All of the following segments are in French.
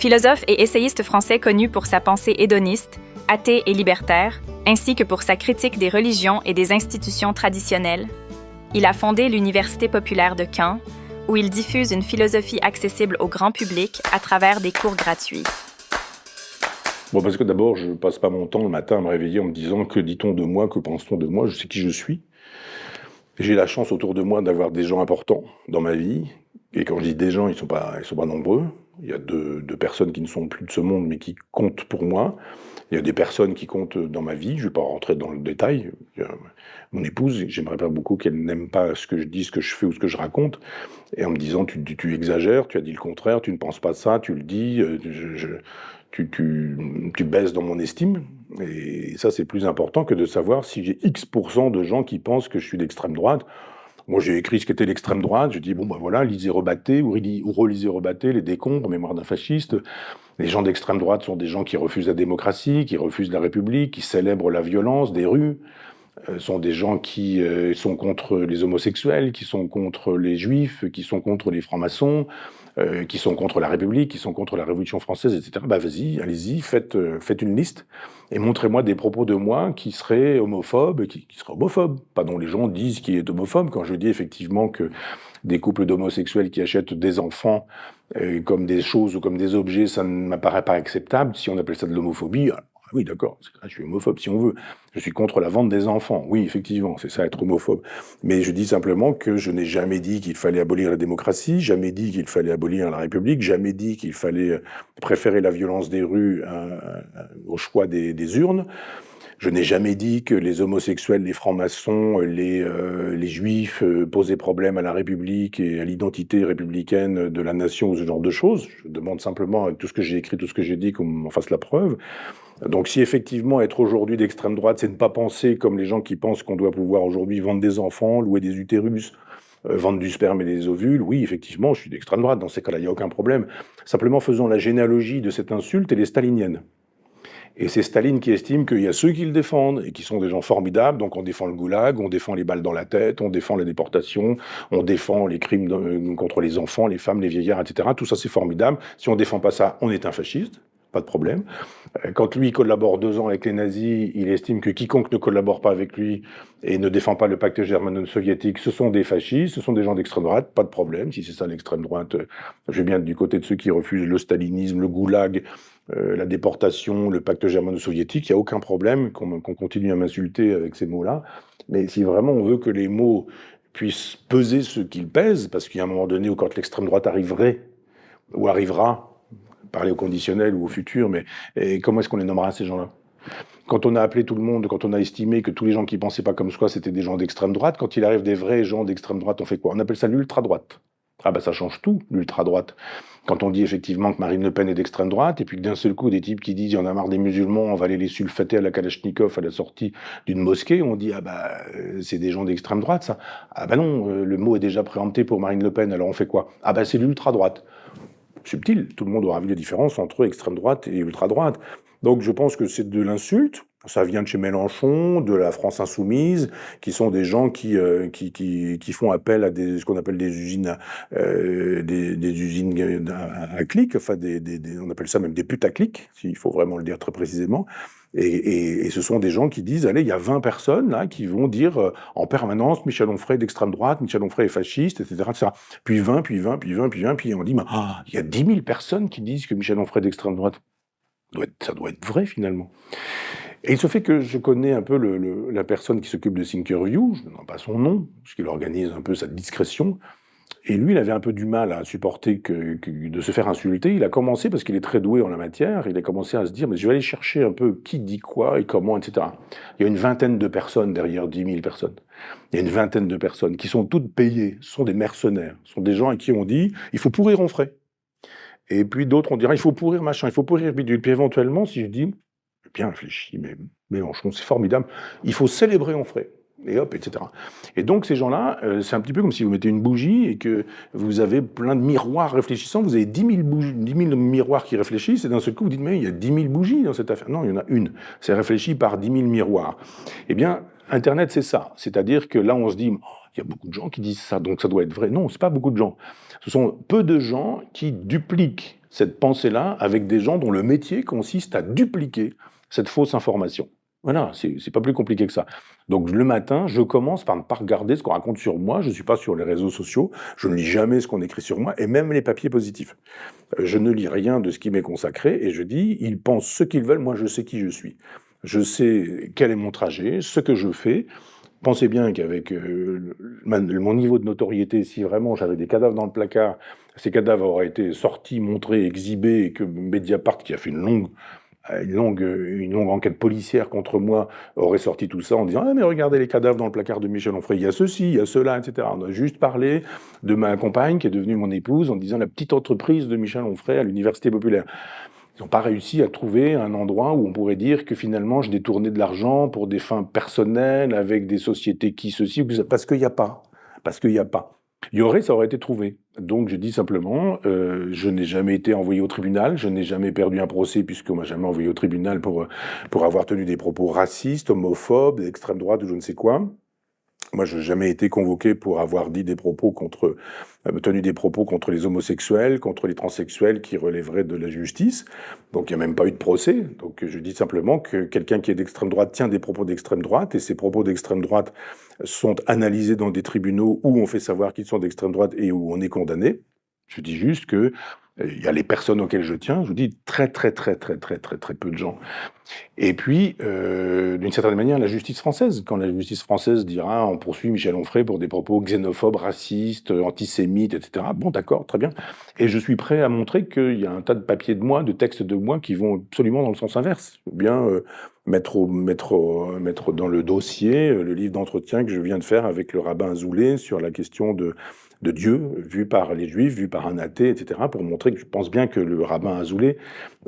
Philosophe et essayiste français connu pour sa pensée hédoniste, athée et libertaire, ainsi que pour sa critique des religions et des institutions traditionnelles, il a fondé l'Université populaire de Caen, où il diffuse une philosophie accessible au grand public à travers des cours gratuits. Bon, parce que d'abord, je passe pas mon temps le matin à me réveiller en me disant que dit-on de moi, que pense-t-on de moi, je sais qui je suis. J'ai la chance autour de moi d'avoir des gens importants dans ma vie. Et quand je dis des gens, ils sont pas nombreux. Il y a deux personnes qui ne sont plus de ce monde, mais qui comptent pour moi. Il y a des personnes qui comptent dans ma vie. Je ne vais pas rentrer dans le détail. Mon épouse, j'aimerais pas beaucoup qu'elle n'aime pas ce que je dis, ce que je fais ou ce que je raconte. Et en me disant, tu exagères, tu as dit le contraire, tu ne penses pas ça, tu le dis, tu baisses dans mon estime. Et ça, c'est plus important que de savoir si j'ai X% de gens qui pensent que je suis d'extrême droite. Moi, j'ai écrit ce qu'était l'extrême droite. Je dis, bon, ben voilà, lisez Rebatté ou relisez Rebatté, les décombres, mémoire d'un fasciste. Les gens d'extrême droite sont des gens qui refusent la démocratie, qui refusent la République, qui célèbrent la violence des rues. Sont des gens qui sont contre les homosexuels, qui sont contre les juifs, qui sont contre les francs-maçons, qui sont contre la République, qui sont contre la Révolution française, etc. Bah vas-y, allez-y, faites une liste et montrez-moi des propos de moi qui seraient homophobes, qui seraient homophobes, pas dont les gens disent qu'il est homophobe. Quand je dis effectivement que des couples d'homosexuels qui achètent des enfants comme des choses ou comme des objets, ça ne m'apparaît pas acceptable. Si on appelle ça de l'homophobie, oui, d'accord, je suis homophobe si on veut. Je suis contre la vente des enfants. Oui, effectivement, c'est ça être homophobe. Mais je dis simplement que je n'ai jamais dit qu'il fallait abolir la démocratie, jamais dit qu'il fallait abolir la République, jamais dit qu'il fallait préférer la violence des rues au choix des urnes. Je n'ai jamais dit que les homosexuels, les francs-maçons, les juifs posaient problème à la République et à l'identité républicaine de la nation ou ce genre de choses. Je demande simplement, avec tout ce que j'ai écrit, tout ce que j'ai dit, qu'on m'en fasse la preuve. Donc si effectivement être aujourd'hui d'extrême droite, c'est ne pas penser comme les gens qui pensent qu'on doit pouvoir aujourd'hui vendre des enfants, louer des utérus, vendre du sperme et des ovules, oui, effectivement, je suis d'extrême droite. Dans ces cas-là, il n'y a aucun problème. Simplement faisons la généalogie de cette insulte, elle est stalinienne. Et c'est Staline qui estime qu'il y a ceux qui le défendent et qui sont des gens formidables. Donc on défend le goulag, on défend les balles dans la tête, on défend la déportation, on défend les crimes contre les enfants, les femmes, les vieillards, etc. Tout ça, c'est formidable. Si on défend pas ça, on est un fasciste. Pas de problème. Quand lui collabore 2 ans avec les nazis, il estime que quiconque ne collabore pas avec lui et ne défend pas le pacte germano-soviétique, ce sont des fascistes, ce sont des gens d'extrême droite, pas de problème. Si c'est ça l'extrême droite, je vais bien être du côté de ceux qui refusent le stalinisme, le goulag, la déportation, le pacte germano-soviétique, il n'y a aucun problème qu'on continue à m'insulter avec ces mots-là. Mais si vraiment on veut que les mots puissent peser ce qu'ils pèsent, parce qu'il y a un moment donné où quand l'extrême droite arriverait, ou arrivera, parler au conditionnel ou au futur, mais comment est-ce qu'on les nommera, ces gens-là? Quand on a appelé tout le monde, quand on a estimé que tous les gens qui pensaient pas comme soi, c'était des gens d'extrême droite, quand il arrive des vrais gens d'extrême droite, on fait quoi? On appelle ça l'ultra-droite. Ah bah ça change tout, l'ultra-droite. Quand on dit effectivement que Marine Le Pen est d'extrême droite, et puis que d'un seul coup, des types qui disent « il y en a marre des musulmans, on va aller les sulfater à la Kalachnikov à la sortie d'une mosquée », on dit « ah bah c'est des gens d'extrême droite ça ». Ah bah non, le mot est déjà préempté pour Marine Le Pen, alors on fait quoi? Ah bah c'est l'ultra-droite. Subtil, tout le monde aura vu la différence entre extrême droite et ultra droite. Donc je pense que c'est de l'insulte, ça vient de chez Mélenchon, de la France insoumise, qui sont des gens qui font appel à ce qu'on appelle des usines, des usines à clics, enfin on appelle ça même des putaclics, s'il faut vraiment le dire très précisément. Et ce sont des gens qui disent, allez, il y a 20 personnes là qui vont dire en permanence Michel Onfray d'extrême droite, Michel Onfray est fasciste, etc., etc. Puis 20, puis 20, puis 20, puis 20, puis on dit, il y a 10 000 personnes qui disent que Michel Onfray d'extrême droite. Ça doit être vrai finalement. Et il se fait que je connais un peu la personne qui s'occupe de Thinkerview, je ne donne pas son nom, parce qu'il organise un peu sa discrétion. Et lui, il avait un peu du mal à supporter de se faire insulter. Il a commencé, parce qu'il est très doué en la matière, il a commencé à se dire, mais je vais aller chercher un peu qui dit quoi et comment, etc. Il y a une vingtaine de personnes derrière 10 000 personnes. Il y a une vingtaine de personnes qui sont toutes payées, ce sont des mercenaires, ce sont des gens à qui on dit, il faut pourrir Onfray. Et puis d'autres, on dira, il faut pourrir machin, il faut pourrir bidule. Puis éventuellement, si je dis, j'ai bien réfléchi, mais Mélenchon, c'est formidable, il faut célébrer Onfray. Et hop, etc. Et donc ces gens-là, c'est un petit peu comme si vous mettez une bougie et que vous avez plein de miroirs réfléchissants, vous avez 10 000 miroirs qui réfléchissent, et d'un seul coup vous dites, mais il y a 10 000 bougies dans cette affaire. Non, il y en a une. C'est réfléchi par 10 000 miroirs. Eh bien, Internet, c'est ça. C'est-à-dire que là, on se dit, il y a beaucoup de gens qui disent ça, donc ça doit être vrai. Non, c'est pas beaucoup de gens. Ce sont peu de gens qui dupliquent cette pensée-là avec des gens dont le métier consiste à dupliquer cette fausse information. Voilà, c'est pas plus compliqué que ça. Donc le matin, je commence par ne pas regarder ce qu'on raconte sur moi, je ne suis pas sur les réseaux sociaux, je ne lis jamais ce qu'on écrit sur moi, et même les papiers positifs. Je ne lis rien de ce qui m'est consacré, et je dis, ils pensent ce qu'ils veulent, moi je sais qui je suis. Je sais quel est mon trajet, ce que je fais. Pensez bien qu'avec mon niveau de notoriété, si vraiment j'avais des cadavres dans le placard, ces cadavres auraient été sortis, montrés, exhibés, et que Mediapart, qui a fait une longue enquête policière contre moi, aurait sorti tout ça en disant « Ah mais regardez les cadavres dans le placard de Michel Onfray, il y a ceci, il y a cela, etc. » On a juste parlé de ma compagne qui est devenue mon épouse en disant « La petite entreprise de Michel Onfray à l'Université populaire ». Ils n'ont pas réussi à trouver un endroit où on pourrait dire que finalement je détournais de l'argent pour des fins personnelles avec des sociétés qui ceci ou ça, parce qu'il n'y a pas. Parce qu'il n'y a pas. Il y aurait, ça aurait été trouvé. Donc je dis simplement, je n'ai jamais été envoyé au tribunal, je n'ai jamais perdu un procès puisqu'on m'a jamais envoyé au tribunal pour avoir tenu des propos racistes, homophobes, d'extrême droite ou je ne sais quoi. Moi, je n'ai jamais été convoqué pour avoir dit des propos tenu des propos contre les homosexuels, contre les transsexuels qui relèveraient de la justice. Donc, il n'y a même pas eu de procès. Donc, je dis simplement que quelqu'un qui est d'extrême droite tient des propos d'extrême droite et ces propos d'extrême droite sont analysés dans des tribunaux où on fait savoir qu'ils sont d'extrême droite et où on est condamné. Je dis juste que il y a les personnes auxquelles je tiens, je vous dis très peu de gens. Et puis, d'une certaine manière, la justice française. Quand la justice française dira on poursuit Michel Onfray pour des propos xénophobes, racistes, antisémites, etc. Bon, d'accord, très bien. Et je suis prêt à montrer qu'il y a un tas de papiers de moi, de textes de moi qui vont absolument dans le sens inverse. Je veux bien mettre dans le dossier le livre d'entretien que je viens de faire avec le rabbin Azoulay sur la question de Dieu, vu par les Juifs, vu par un athée, etc., pour montrer que je pense bien que le rabbin Azoulay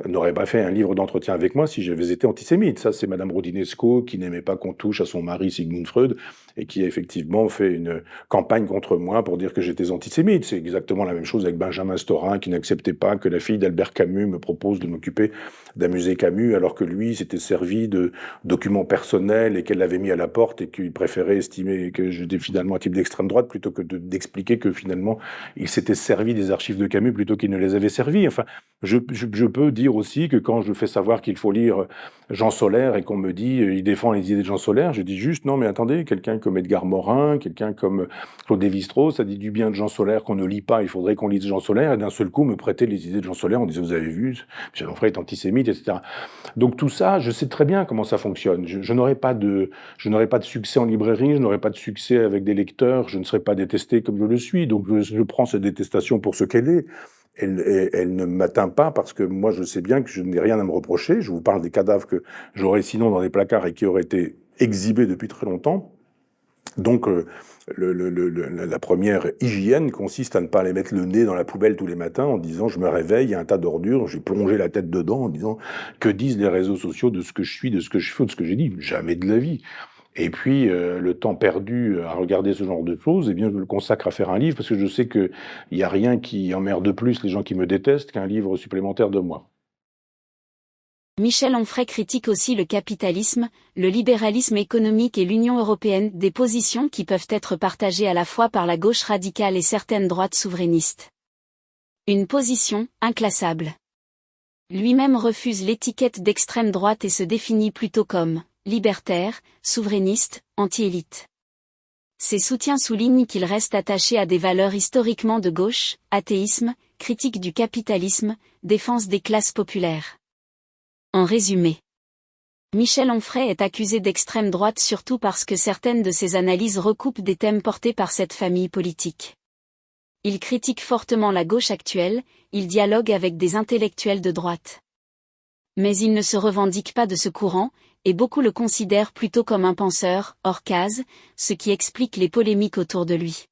n'aurait pas fait un livre d'entretien avec moi si j'avais été antisémite. Ça, c'est Madame Rodinesco qui n'aimait pas qu'on touche à son mari Sigmund Freud et qui a effectivement fait une campagne contre moi pour dire que j'étais antisémite. C'est exactement la même chose avec Benjamin Stora qui n'acceptait pas que la fille d'Albert Camus me propose de m'occuper d'un musée Camus alors que lui s'était servi de documents personnels et qu'elle l'avait mis à la porte et qu'il préférait estimer que j'étais finalement un type d'extrême droite plutôt que d'expliquer que finalement il s'était servi des archives de Camus plutôt qu'il ne les avait servis. Enfin, je peux dire aussi que quand je fais savoir qu'il faut lire Jean Solaire et qu'on me dit il défend les idées de Jean Solaire, je dis juste non mais attendez, quelqu'un comme Edgar Morin, quelqu'un comme Claude Lévi-Strauss a dit du bien de Jean Solaire qu'on ne lit pas, il faudrait qu'on lise Jean Solaire et d'un seul coup me prêter les idées de Jean Solaire en disant vous avez vu, Michel Onfray est antisémite, etc. Donc tout ça, je sais très bien comment ça fonctionne. Je n'aurai pas de succès en librairie, je n'aurai pas de succès avec des lecteurs, je ne serai pas détesté comme je le suis. Donc je prends cette détestation pour ce qu'elle est. Elle ne m'atteint pas parce que moi je sais bien que je n'ai rien à me reprocher. Je vous parle des cadavres que j'aurais sinon dans des placards et qui auraient été exhibés depuis très longtemps. Donc la première hygiène consiste à ne pas aller mettre le nez dans la poubelle tous les matins en disant je me réveille, il y a un tas d'ordures, j'ai plongé la tête dedans en disant que disent les réseaux sociaux de ce que je suis, de ce que je fais, de ce que j'ai dit. Jamais de la vie. Et puis, le temps perdu à regarder ce genre de choses, eh bien, je le consacre à faire un livre parce que je sais qu'il n'y a rien qui emmerde plus les gens qui me détestent qu'un livre supplémentaire de moi. Michel Onfray critique aussi le capitalisme, le libéralisme économique et l'Union européenne, des positions qui peuvent être partagées à la fois par la gauche radicale et certaines droites souverainistes. Une position inclassable. Lui-même refuse l'étiquette d'extrême droite et se définit plutôt comme libertaire, souverainiste, anti-élite. Ses soutiens soulignent qu'il reste attaché à des valeurs historiquement de gauche, athéisme, critique du capitalisme, défense des classes populaires. En résumé, Michel Onfray est accusé d'extrême droite surtout parce que certaines de ses analyses recoupent des thèmes portés par cette famille politique. Il critique fortement la gauche actuelle, il dialogue avec des intellectuels de droite. Mais il ne se revendique pas de ce courant, et beaucoup le considèrent plutôt comme un penseur, hors case, ce qui explique les polémiques autour de lui.